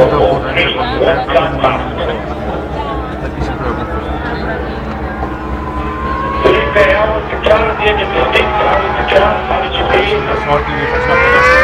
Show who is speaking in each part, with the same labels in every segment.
Speaker 1: dopo nel secondo tempo sorti di facciamo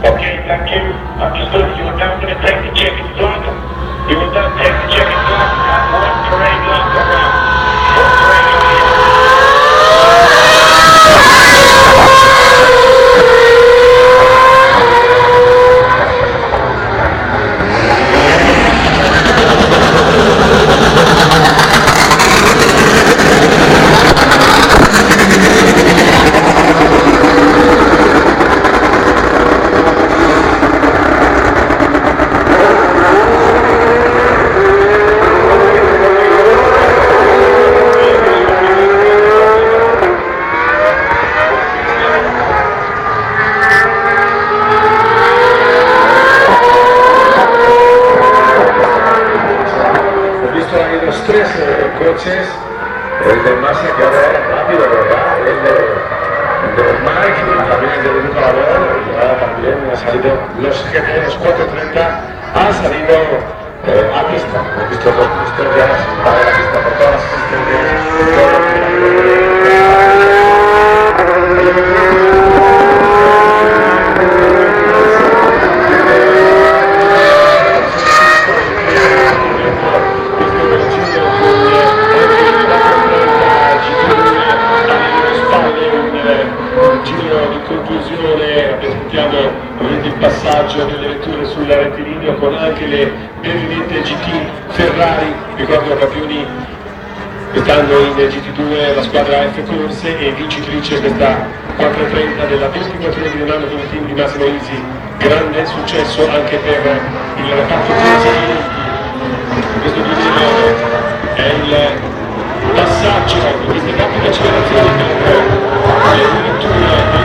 Speaker 2: Okay, thank you. Understood. You were down to take the chicken block. You were done take the chicken block. One parade left around. One parade
Speaker 3: los tres coches, el de Massa que ahora era rápido, ¿verdad? El de Mike, también el de Luca Labor, también ha salido los GT, los 430, han salido a pista. Hemos visto dos pistas ya para la pista por todas las asistencias. Rappresentiamo il passaggio delle vetture sulla rettilineo con anche le benedette GT Ferrari. Ricordo campioni quest'anno in GT2 la squadra F Corse e vincitrice questa 430 della 24 di Milano con il team di Massimo Isi. Grande successo anche per il reparto giovanile. Questo 2009 è il passaggio di queste rapide accelerazioni per le vetture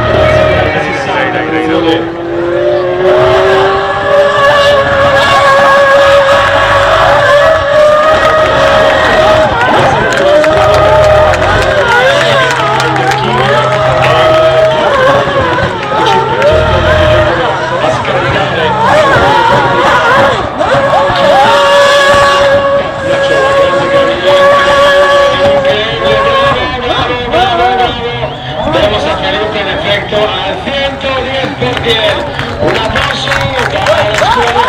Speaker 3: un applauso para la scuola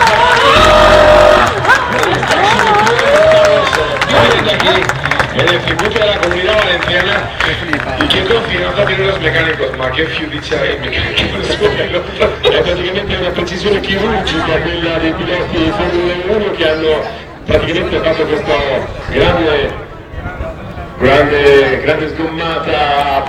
Speaker 3: en el circuito de la Comunidad Valenciana y que confirma también los mecánicos, ma che fiducia ai meccanici del suolo. È praticamente una precisione chirurgica quella dei piloti di Formula 1 che hanno praticamente fatto questa grande sgommata